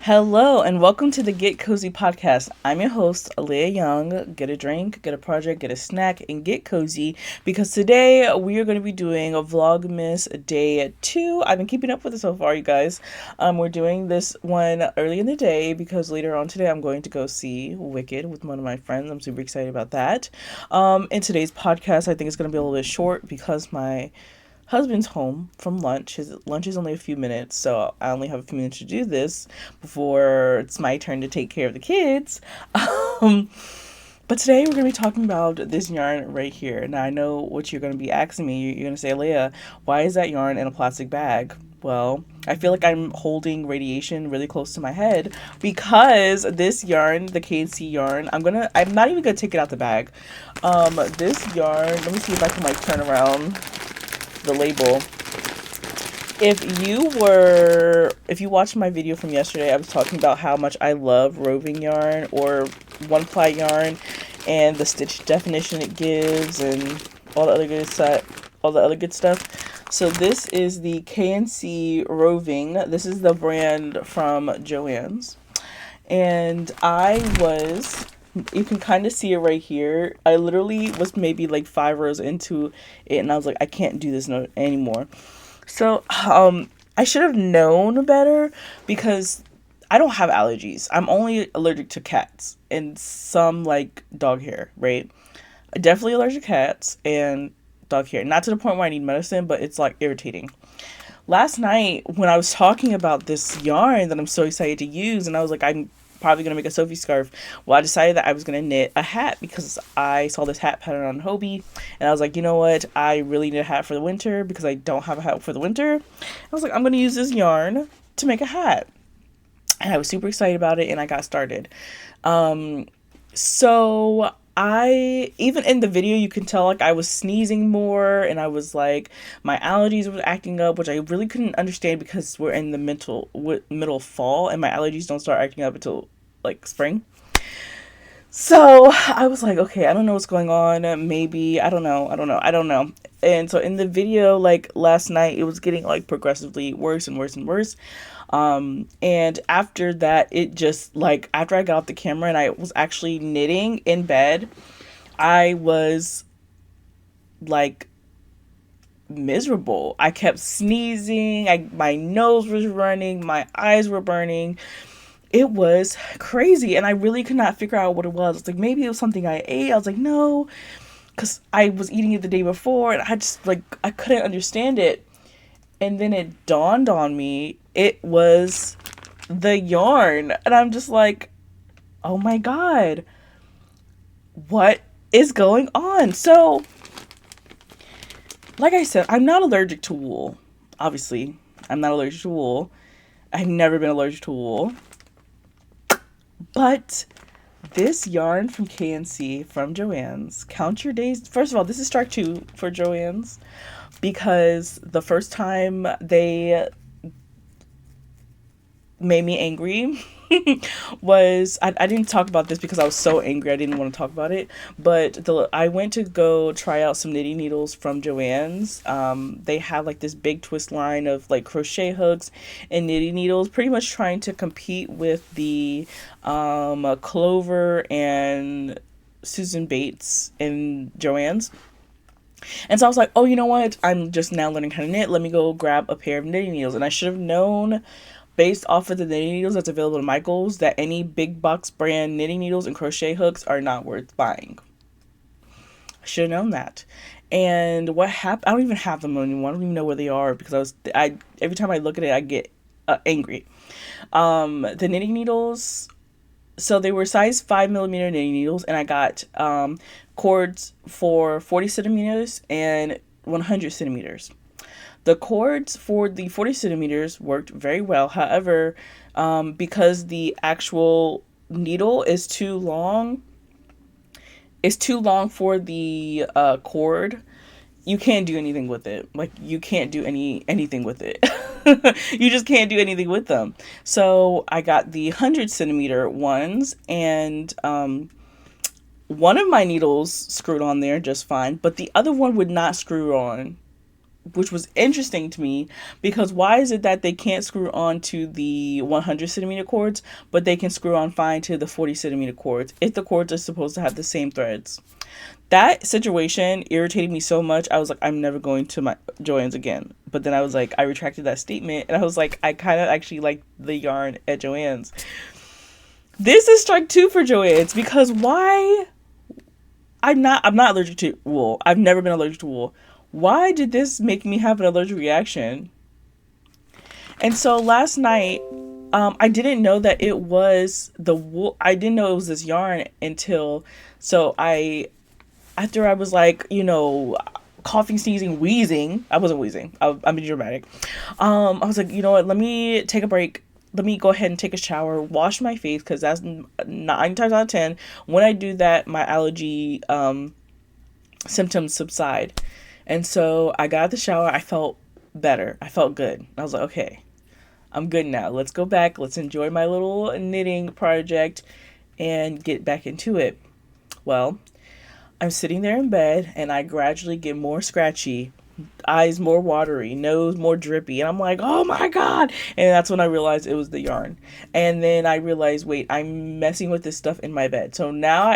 Hello and welcome to the Get Cozy podcast. I'm your host, Alea Young. Get a drink, get a project, get a snack, and get cozy because today we are going to be doing a Vlogmas day 2. I've been keeping up with it so far, you guys. We're doing this one early in the day because later on today I'm going to go see Wicked with one of my friends. I'm super excited about that. In today's podcast, I think it's going to be a little bit short because my husband's home from lunch. His lunch is only a few minutes, so I only have a few minutes to do this before it's my turn to take care of the kids. Um, but today we're going to be talking about this yarn right here. Now, I know what you're going to be asking me. You're going to say, Leah, why is that yarn in a plastic bag? Well, I feel like I'm holding radiation really close to my head because this yarn, the KNC yarn, I'm not even gonna take it out the bag. This yarn, let me see if I can turn around the label. If you watched my video from yesterday, I was talking about how much I love roving yarn or one ply yarn and the stitch definition it gives and all the other good stuff. So this is the KNC roving. This is the brand from Joann's. And you can kind of see it right here. I literally was maybe 5 rows into it and I was like, I can't do this anymore. So, I should have known better because I don't have allergies. I'm only allergic to cats and some dog hair, right? Definitely allergic to cats and dog hair. Not to the point where I need medicine, but it's irritating. Last night when I was talking about this yarn that I'm so excited to use, and I was like, I'm probably going to make a Sophie scarf. Well, I decided that I was going to knit a hat because I saw this hat pattern on Hobie, and I was like, you know what? I really need a hat for the winter because I don't have a hat for the winter. I was like, I'm going to use this yarn to make a hat. And I was super excited about it, and I got started. So even in the video, you can tell I was sneezing more and I was my allergies were acting up, which I really couldn't understand because we're in the middle fall and my allergies don't start acting up until spring. So I was like, okay, I don't know what's going on. Maybe, I don't know. And so in the video, last night, it was getting progressively worse and worse and worse. And after that, it just after I got off the camera and I was actually knitting in bed, I was miserable. I kept sneezing. My nose was running. My eyes were burning. It was crazy. And I really could not figure out what it was. It's maybe it was something I ate. I was like, no, because I was eating it the day before and I just I couldn't understand it. And then it dawned on me, it was the yarn. And I'm just like, oh my God, what is going on? So, like I said, I'm not allergic to wool. Obviously, I'm not allergic to wool. I've never been allergic to wool. But this yarn from KNC, from Joann's, count your days. First of all, this is strike 2 for Joann's because the first time they made me angry was, I didn't talk about this because I was so angry I didn't want to talk about it, but I went to go try out some knitting needles from Joann's. They have this big twist line of crochet hooks and knitting needles, pretty much trying to compete with the Clover and Susan Bates in Joann's. And so I was like, oh, you know what? I'm just now learning how to knit. Let me go grab a pair of knitting needles. And I should have known, based off of the knitting needles that's available at Michael's, that any big box brand knitting needles and crochet hooks are not worth buying. I should have known that. And what happened? I don't even have them anymore. I don't even know where they are because every time I look at it, I get angry. The knitting needles, so they were size 5mm knitting needles, and I got cords for 40 centimeters and 100 centimeters. The cords for the 40 centimeters worked very well. However, because the actual needle is too long for the cord, you can't do anything with it. You can't do anything with it. You just can't do anything with them. So I got the 100 centimeter ones, and one of my needles screwed on there just fine, but the other one would not screw on which was interesting to me, because why is it that they can't screw on to the 100 centimeter cords, but they can screw on fine to the 40 centimeter cords if the cords are supposed to have the same threads? That situation irritated me so much. I was like, I'm never going to my Joann's again. But then I was like, I retracted that statement, and I was like, I kind of actually like the yarn at Joann's. This is strike 2 for Joann's, because why? I'm not allergic to wool. I've never been allergic to wool. Why did this make me have an allergic reaction? And so last night, I didn't know that it was the wool. I didn't know it was this yarn until, after I was like, coughing, sneezing, wheezing. I wasn't wheezing. I'm being dramatic. I was like, you know what? Let me take a break. Let me go ahead and take a shower, wash my face, because that's 9 times out of 10. When I do that, my allergy symptoms subside. And so I got out the shower. I felt better. I felt good. I was like, okay, I'm good now. Let's go back. Let's enjoy my little knitting project and get back into it. Well, I'm sitting there in bed, and I gradually get more scratchy, eyes more watery, nose more drippy, and I'm like, oh my god. And that's when I realized it was the yarn. And then I realized, wait, I'm messing with this stuff in my bed. So now,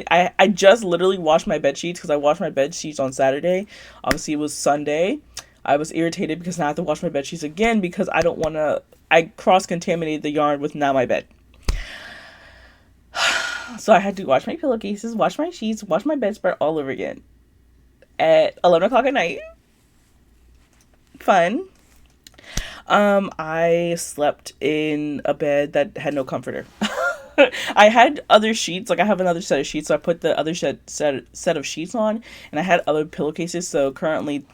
I just literally washed my bed sheets, because I washed my bed sheets on Saturday. Obviously it was Sunday. I was irritated because now I have to wash my bed sheets again, because I cross-contaminated the yarn with now my bed. So I had to wash my pillowcases, wash my sheets, wash my bedspread all over again at 11 o'clock at night. Fun. I slept in a bed that had no comforter. I had other sheets, like I have another set of sheets, so I put the other set of sheets on, and I had other pillowcases, so currently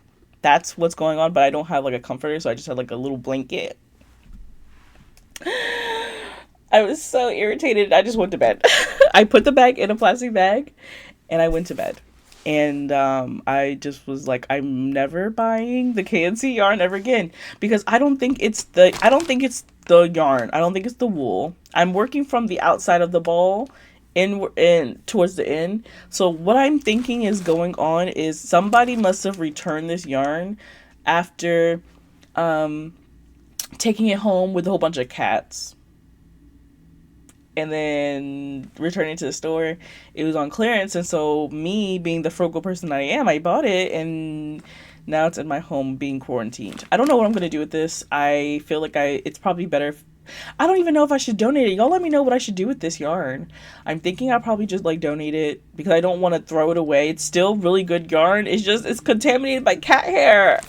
that's what's going on, but I don't have like a comforter, so I just had like a little blanket. I was so irritated. I just went to bed. I put the bag in a plastic bag, and I went to bed. And I just was like, I'm never buying the KNC yarn ever again, because I don't think it's the yarn. I don't think it's the wool. I'm working from the outside of the ball in towards the end. So what I'm thinking is going on is somebody must have returned this yarn after taking it home with a whole bunch of cats, and then returning to the store. It was on clearance, and so me, being the frugal person I am, I bought it, and now it's in my home being quarantined. I don't know what I'm going to do with this. I feel like it's probably better I don't even know if I should donate it. Y'all let me know what I should do with this yarn. I'm thinking I'll probably just like donate it, because I don't want to throw it away. It's still really good yarn. It's contaminated by cat hair.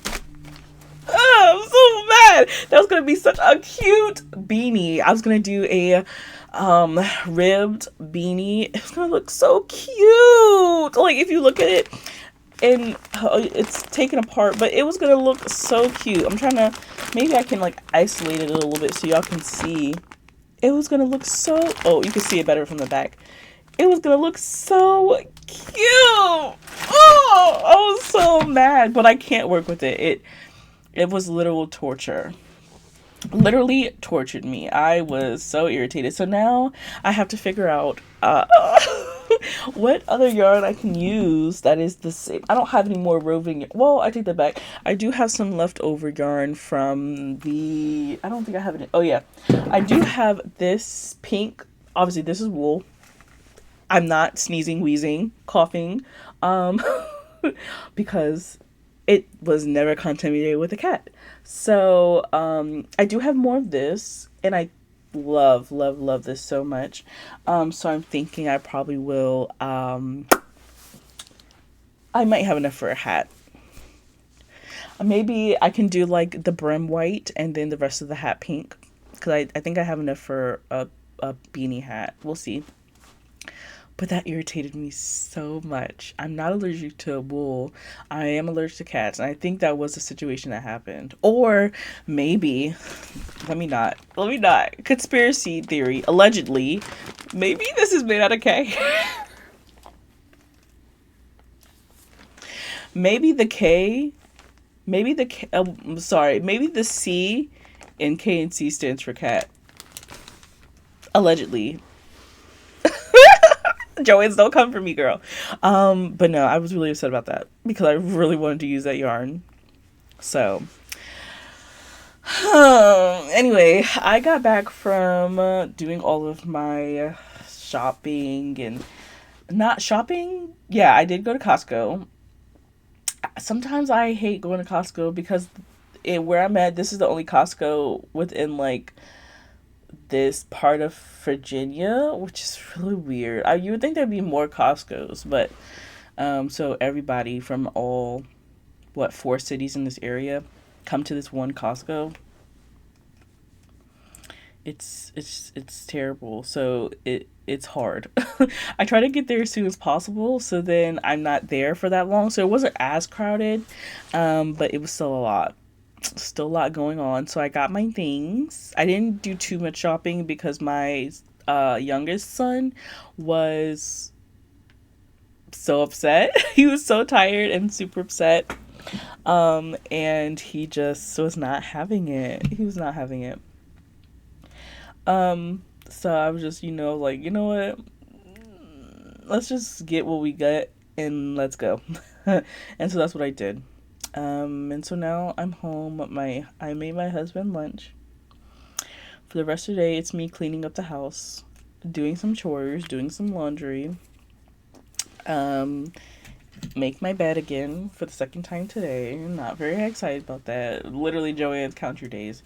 Oh, I'm so mad. That was going to be such a cute beanie. I was going to do a ribbed beanie. It's gonna look so cute. Like, if you look at it, and it's taken apart, but it was gonna look so cute. I'm trying to, maybe I can like isolate it a little bit so y'all can see. It was gonna look so, oh, you can see it better from the back. It was gonna look so cute. Oh, I was so mad, but I can't work with it. It was literal torture. Literally tortured me. I was so irritated. So now I have to figure out what other yarn I can use that is the same. I don't have any more roving. Well, I take that back. I do have some leftover yarn from I don't think I have it. Oh yeah, I do have this pink. Obviously, this is wool. I'm not sneezing, wheezing, coughing, because it was never contaminated with a cat. So I do have more of this, and I love this so much. So I'm thinking I probably will, I might have enough for a hat. Maybe I can do like the brim white and then the rest of the hat pink, because I think I have enough for a beanie hat. We'll see. But that irritated me so much. I'm not allergic to wool. I am allergic to cats. And I think that was the situation that happened. Or maybe, let me not. Conspiracy theory, allegedly, maybe this is made out of cat hair. Maybe the C in K and C stands for cat. Allegedly. Joann's, don't come for me, girl. But no, I was really upset about that, because I really wanted to use that yarn. So, anyway, I got back from doing all of my shopping and not shopping. Yeah, I did go to Costco. Sometimes I hate going to Costco because where I'm at, this is the only Costco within like this part of Virginia, which is really weird. You would think there'd be more Costco's, but so everybody from all what 4 cities in this area come to this one Costco. It's terrible. So it's hard. I try to get there as soon as possible, so then I'm not there for that long. So it wasn't as crowded, but it was still a lot going on. So I got my things. I didn't do too much shopping because my youngest son was so upset. He was so tired and super upset. And he just was not having it. He was not having it. So I was just, like, you know what? Let's just get what we get and let's go. And so that's what I did. And so now I'm home. I made my husband lunch. For the rest of the day, it's me cleaning up the house, doing some chores, doing some laundry. Make my bed again for the second time today. Not very excited about that. Literally, Joann's count your days.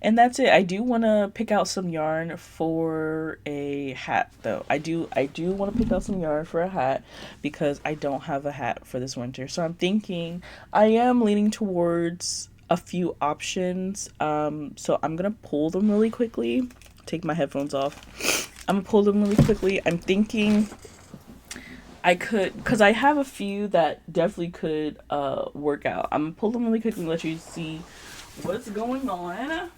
And that's it. I do want to pick out some yarn for a hat, though. I do want to pick out some yarn for a hat because I don't have a hat for this winter. So I'm thinking I am leaning towards a few options. So I'm gonna pull them really quickly. Take my headphones off. I'm gonna pull them really quickly. I'm thinking I could, because I have a few that definitely could work out. I'm gonna pull them really quickly and let you see what's going on.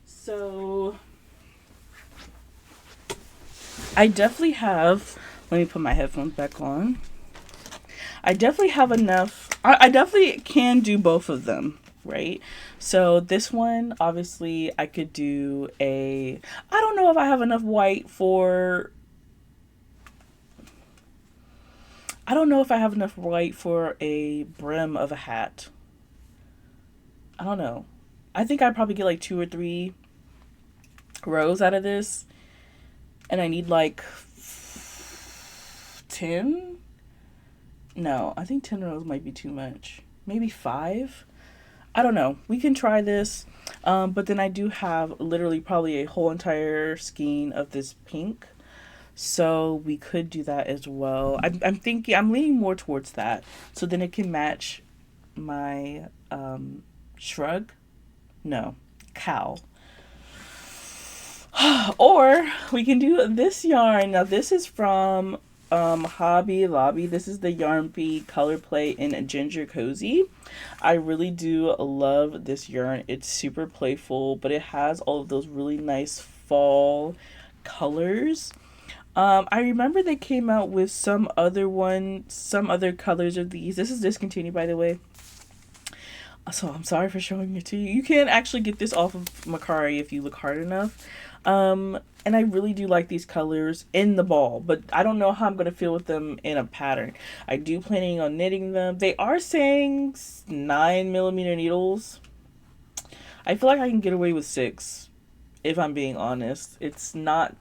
So I definitely have, let me put my headphones back on. I definitely have enough. I definitely can do both of them, right? So this one, obviously, I could do I don't know if I have enough white for, I don't know if I have enough white for a brim of a hat. I don't know. I think I'd probably get like 2 or 3 rows out of this. And I need like 10? No, I think 10 rows might be too much. Maybe 5? I don't know. We can try this. But then I do have literally probably a whole entire skein of this pink. So we could do that as well. I'm thinking, I'm leaning more towards that. So then it can match my shrug. No, cowl. Or we can do this yarn. Now this is from Hobby Lobby. This is the Yarn Bee Color Play in Ginger Cozy. I really do love this yarn. It's super playful, but it has all of those really nice fall colors. I remember they came out with some other colors of these. This is discontinued, by the way. So I'm sorry for showing it to you. You can actually get this off of Mercari if you look hard enough. And I really do like these colors in the ball, but I don't know how I'm going to feel with them in a pattern. I do planning on knitting them. They are saying 9mm needles. I feel like I can get away with 6, if I'm being honest. It's not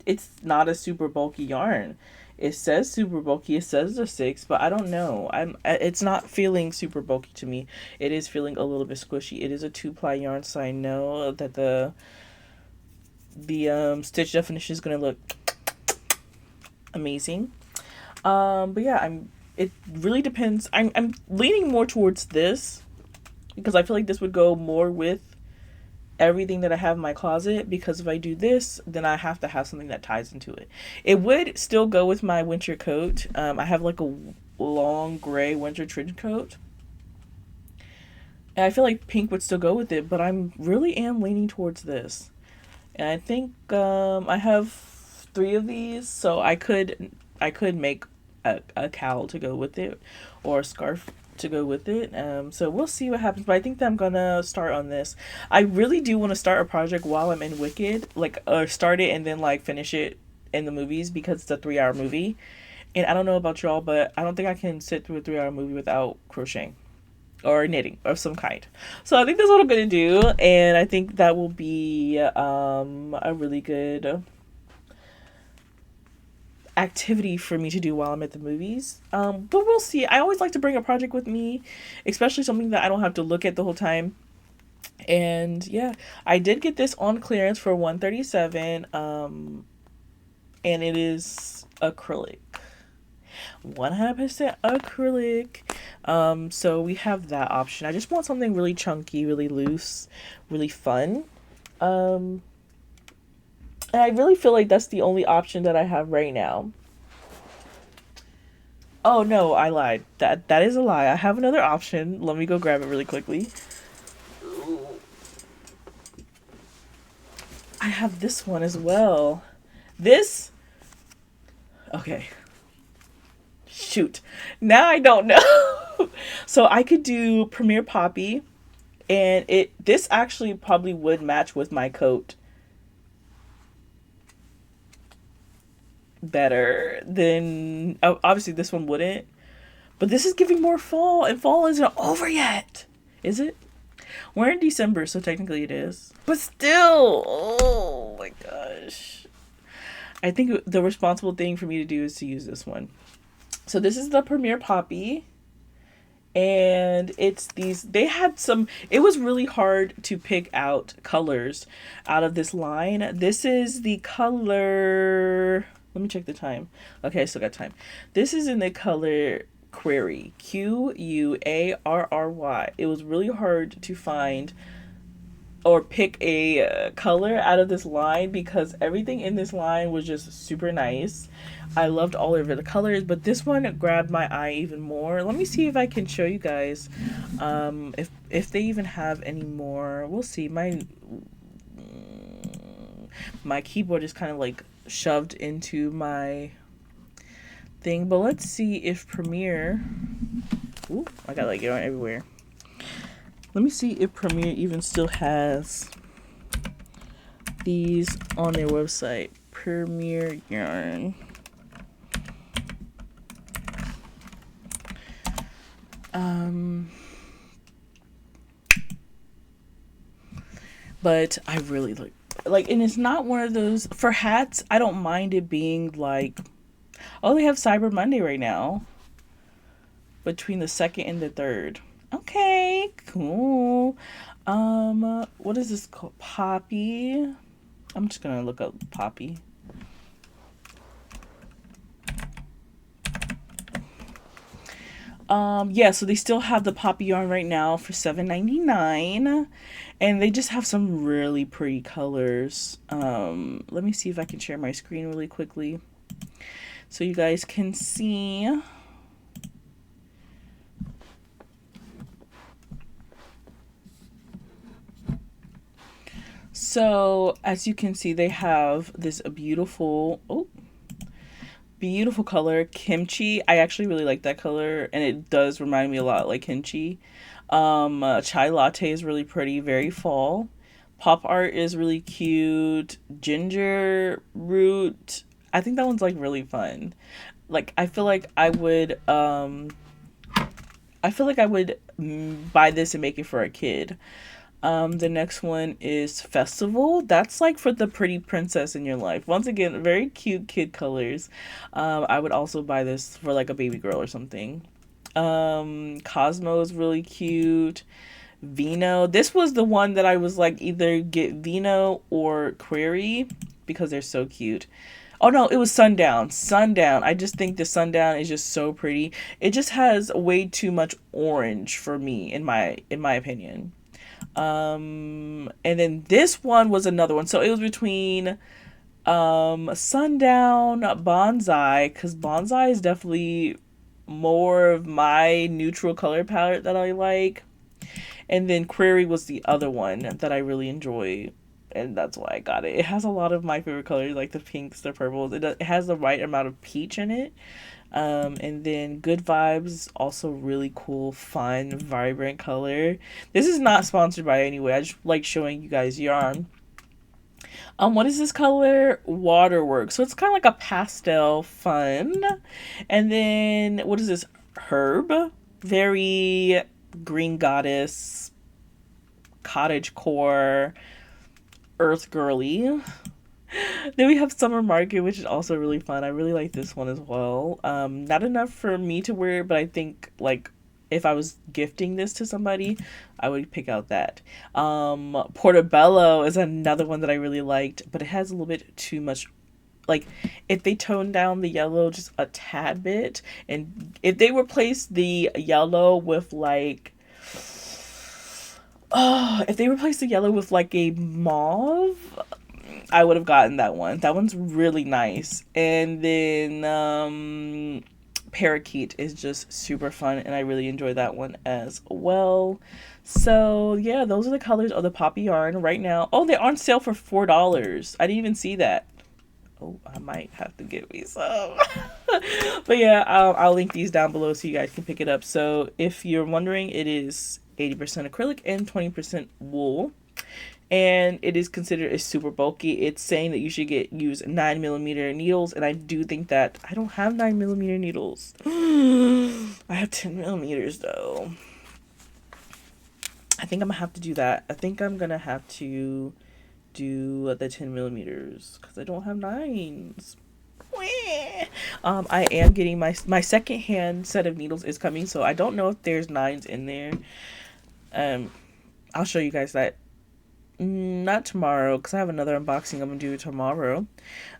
a super bulky yarn. It says super bulky. It says a 6, but I don't know. It's not feeling super bulky to me. It is feeling a little bit squishy. It is a 2-ply yarn, so I know that the stitch definition is going to look amazing. But yeah, it really depends. I'm leaning more towards this because I feel like this would go more with everything that I have in my closet, because if I do this, then I have to have something that ties into it. It would still go with my winter coat. I have like a long gray winter trench coat. And I feel like pink would still go with it, but I'm really am leaning towards this. And I think I have 3 of these, so I could make a cowl to go with it, or a scarf to go with it. So we'll see what happens, but I think that I'm gonna start on this. I really do want to start a project while I'm in Wicked, like, or start it and then like finish it in the movies, because it's a 3-hour movie. And I don't know about y'all, but I don't think I can sit through a 3 hour movie without crocheting or knitting of some kind. So I think that's what I'm gonna do, and I think that will be a really good activity for me to do while I'm at the movies. But we'll see. I always like to bring a project with me, especially something that I don't have to look at the whole time. And yeah, I did get this on clearance for 137, and it is acrylic. 100% acrylic. So we have that option. I just want something really chunky, really loose, really fun. And I really feel like that's the only option that I have right now. Oh no, I lied. That is a lie. I have another option. Let me go grab it really quickly. I have this one as well. This. Okay. Shoot. Now I don't know. So I could do Premier Poppy, and this actually probably would match with my coat better than, obviously this one wouldn't, but this is giving more fall, and fall isn't over yet, is it? We're in December, so technically it is, but still, oh my gosh. I think the responsible thing for me to do is to use this one. So this is the Premier Poppy, and it's these, they had some, it was really hard to pick out colors out of this line. This is the color, let me check the time. Okay, I still got time. This is in the color Query, Quarry. It was really hard to find or pick a color out of this line because everything in this line was just super nice. I loved all of the colors, but this one grabbed my eye even more. Let me see if I can show you guys if they even have any more. We'll see. My keyboard is kind of like shoved into my thing, but let's see if Premiere, ooh, I got like yarn everywhere. Let me see if Premiere even still has these on their website. Premiere yarn. But I really like, and it's not one of those, for hats, I don't mind it being like, oh, they have Cyber Monday right now. Between the 2nd and the 3rd. Okay, cool. What is this called? Poppy. I'm just gonna look up Poppy. Yeah, so they still have the Poppy yarn right now for $7.99, and they just have some really pretty colors. Let me see if I can share my screen really quickly so you guys can see. So as you can see, they have this beautiful, beautiful color, kimchi. I actually really like that color, and it does remind me a lot like kimchi. Chai latte is really pretty, very fall. Pop art is really cute. Ginger root, I think that one's like really fun. Like I feel like I would buy this and make it for a kid. The next one is Festival. That's like for the pretty princess in your life. Once again, very cute kid colors. I would also buy this for like a baby girl or something. Cosmo is really cute. Vino. This was the one that I was like either get Vino or Query because they're so cute. Oh no, it was Sundown. Sundown. I just think the Sundown is just so pretty. It just has way too much orange for me in my opinion. And then this one was another one. So it was between Sundown, Bonsai, because Bonsai is definitely more of my neutral color palette that I like. And then Query was the other one that I really enjoy, and that's why I got it. It has a lot of my favorite colors, like the pinks, the purples. It has the right amount of peach in it. And then Good Vibes, also really cool, fun, vibrant color. This is not sponsored by anyway. I just like showing you guys yarn. What is this color? Waterworks. So it's kind of like a pastel fun. And then what is this? Herb. Very green goddess, cottage core, earth girly. Then we have Summer Market, which is also really fun. I really like this one as well. Not enough for me to wear, but I think like if I was gifting this to somebody, I would pick out that. Portobello is another one that I really liked, but it has a little bit too much. Like, if they tone down the yellow just a tad bit, and if they replace the yellow with like, oh, if they replace the yellow with like a mauve, I would have gotten that one. That one's really nice. And then Parakeet is just super fun, and I really enjoy that one as well. So yeah, those are the colors of the poppy yarn right now. Oh, they're on sale for $4. I didn't even see that. Oh, I might have to get me some. But yeah, I'll link these down below so you guys can pick it up. So if you're wondering, it is 80% acrylic and 20% wool. And it is considered a super bulky. It's saying that you should use 9mm needles, and I do think that I don't have 9mm needles. I have 10mm though. I think I'm gonna have to do that. I think I'm gonna have to do the 10mm because I don't have 9s. I am getting my second hand set of needles is coming, so I don't know if there's 9s in there. I'll show you guys that. Not tomorrow, because I have another unboxing I'm gonna do tomorrow.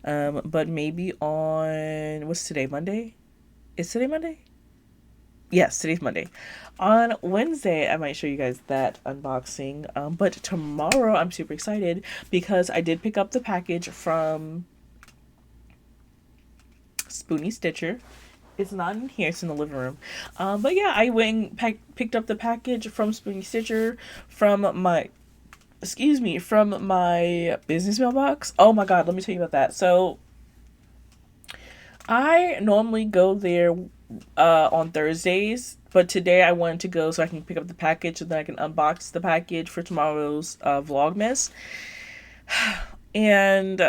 But maybe on, what's today, Monday? Is today Monday? Yes, today's Monday. On Wednesday, I might show you guys that unboxing. But tomorrow, I'm super excited because I did pick up the package from Spoony Stitcher. It's not in here, it's in the living room. But yeah, I went and picked up the package from Spoony Stitcher from my business mailbox. Oh my god, let me tell you about that. So I normally go there on Thursdays, but today I wanted to go so I can pick up the package so that I can unbox the package for tomorrow's Vlogmas. And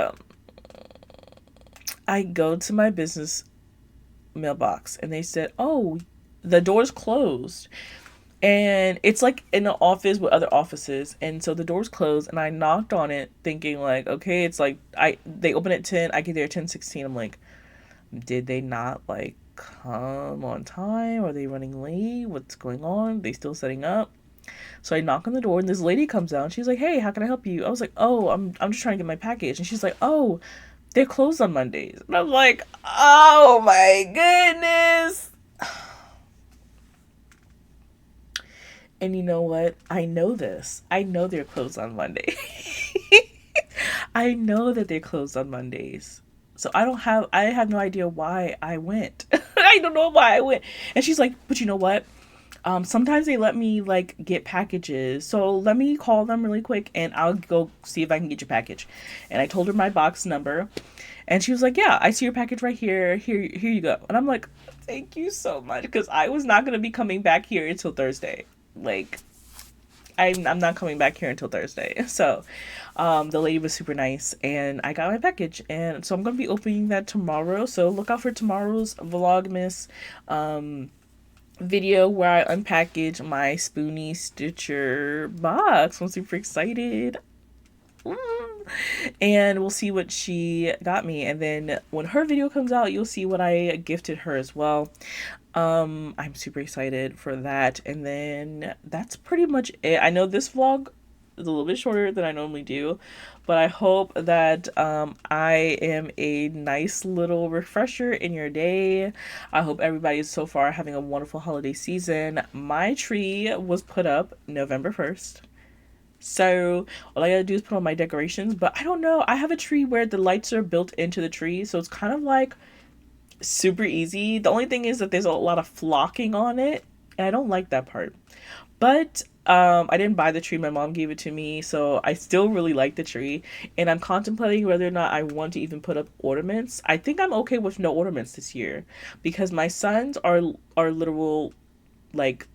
I go to my business mailbox and they said, "Oh, the door's closed." And it's like in an office with other offices, and so the door's closed, and I knocked on it thinking like, okay, it's like they open at 10, I get there at 10:16. I'm like, did they not like come on time? Are they running late? What's going on? Are they still setting up? So I knock on the door, and this lady comes out, and she's like, "Hey, how can I help you?" I was like, "Oh, I'm just trying to get my package." And she's like, "Oh, they're closed on Mondays." And I was like, "Oh my goodness." And you know what? I know this. I know they're closed on Monday. I know that they're closed on Mondays. So I have no idea why I went. I don't know why I went. And she's like, "But you know what? Sometimes they let me like get packages. So let me call them really quick and I'll go see if I can get your package." And I told her my box number. And she was like, "Yeah, I see your package right here. Here you go." And I'm like, "Thank you so much," because I was not going to be coming back here until Thursday. Like, I'm not coming back here until Thursday. So the lady was super nice, and I got my package, and so I'm gonna be opening that tomorrow. So look out for tomorrow's Vlogmas video where I unpackage my Spoony Stitcher box. I'm super excited. And we'll see what she got me, and then when her video comes out, you'll see what I gifted her as well. I'm super excited for that. And then that's pretty much it. I know this vlog is a little bit shorter than I normally do, but I hope that I am a nice little refresher in your day. I hope everybody is so far having a wonderful holiday season. My tree was put up November 1st. So all I gotta do is put on my decorations, but I don't know. I have a tree where the lights are built into the tree, so it's kind of like super easy. The only thing is that there's a lot of flocking on it, and I don't like that part. But I didn't buy the tree. My mom gave it to me, so I still really like the tree, and I'm contemplating whether or not I want to even put up ornaments. I think I'm okay with no ornaments this year because my sons are literal like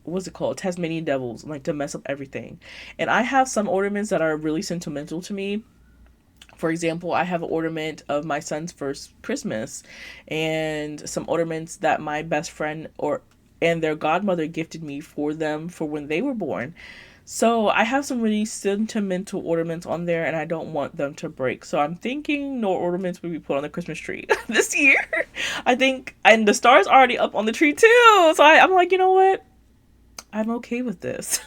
what's it called, Tasmanian devils, like to mess up everything. And I have some ornaments that are really sentimental to me. For example, I have an ornament of my son's first Christmas, and some ornaments that my best friend or and their godmother gifted me for them for when they were born. So I have some really sentimental ornaments on there, and I don't want them to break. So I'm thinking no ornaments will be put on the Christmas tree this year. I think, and the star's already up on the tree too. So I'm like, you know what? I'm okay with this.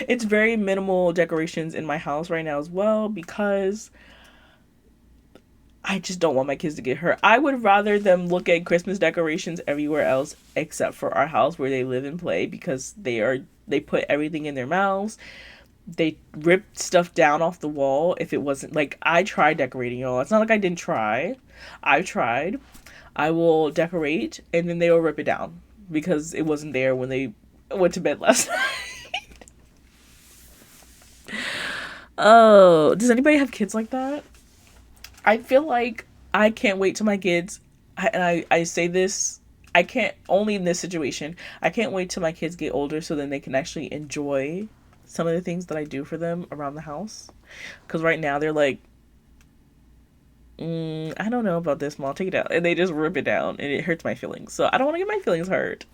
It's very minimal decorations in my house right now as well, because I just don't want my kids to get hurt. I would rather them look at Christmas decorations everywhere else except for our house where they live and play, because they put everything in their mouths. They rip stuff down off the wall if it wasn't like, I tried decorating, y'all. It's not like I didn't try. I tried. I will decorate and then they will rip it down because it wasn't there when they went to bed last night. Oh, does anybody have kids like that? I feel like I can't wait till my kids, I say this, I can't, only in this situation, I can't wait till my kids get older so then they can actually enjoy some of the things that I do for them around the house. Because right now they're like, I don't know about this, Mom, take it out. And they just rip it down and it hurts my feelings. So I don't want to get my feelings hurt.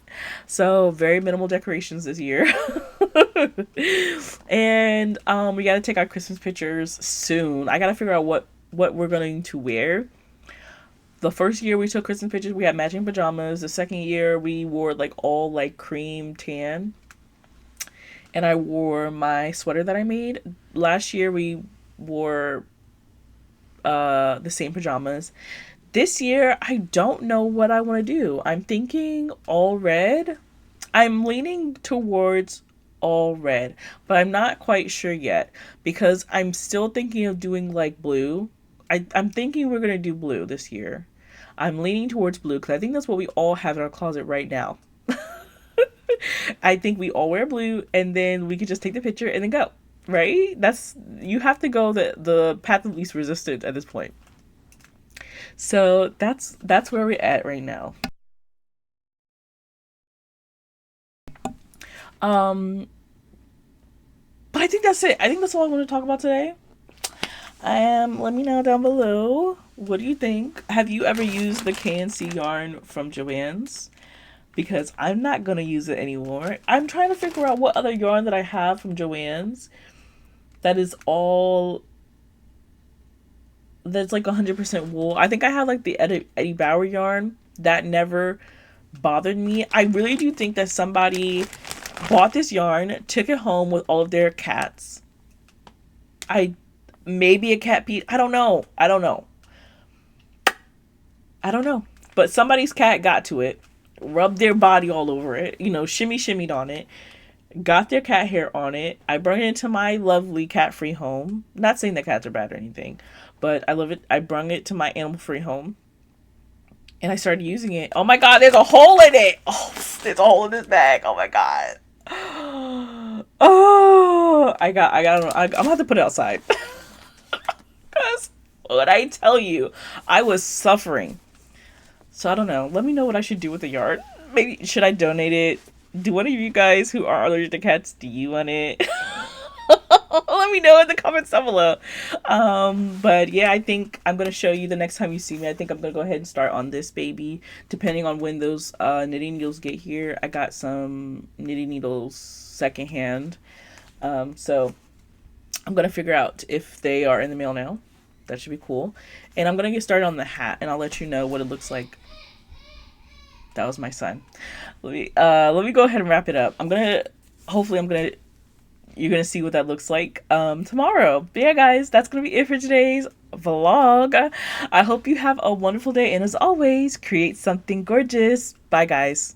So very minimal decorations this year. And we got to take our Christmas pictures soon. I got to figure out what we're going to wear. The first year we took Christmas pictures, we had matching pajamas. The second year we wore like all like cream tan. And I wore my sweater that I made. Last year we wore the same pajamas. This year I don't know what I want to do. I'm thinking all red. I'm leaning towards all red, but I'm not quite sure yet because I'm still thinking of doing like blue. I'm thinking we're going to do blue this year. I'm leaning towards blue because I think that's what we all have in our closet right now. I think we all wear blue and then we could just take the picture and then go. Right? You have to go the path of least resistance at this point. So that's where we're at right now. But I think that's it. I think that's all I want to talk about today. Let me know down below. What do you think? Have you ever used the KNC yarn from Joann's? Because I'm not gonna use it anymore. I'm trying to figure out what other yarn that I have from Joann's that is all, that's like 100% wool. I think I have like the Eddie Bauer yarn that never bothered me. I really do think that somebody bought this yarn, took it home with all of their cats. Maybe a cat piece. I don't know. But somebody's cat got to it, rubbed their body all over it, shimmied on it, got their cat hair on it. I brought it into my lovely cat-free home. Not saying that cats are bad or anything, but I love it. I brought it to my animal-free home, and I started using it. Oh my God, there's a hole in it. Oh, there's a hole in this bag. Oh my God. Oh, I'm gonna have to put it outside. Because what I tell you, I was suffering. So I don't know. Let me know what I should do with the yarn. Maybe should I donate it? Do one of you guys who are allergic to cats, do you want it? Let me know in the comments down below. But yeah, I think I'm gonna show you the next time you see me. I think I'm gonna go ahead and start on this baby, depending on when those knitting needles get here. I got some knitting needles secondhand, so I'm gonna figure out if they are in the mail now. That should be cool. And I'm gonna get started on the hat, and I'll let you know what it looks like. That was my son. Let me go ahead and wrap it up. You're gonna see what that looks like tomorrow. But yeah, guys, that's gonna be it for today's vlog. I hope you have a wonderful day, and as always, create something gorgeous. Bye, guys.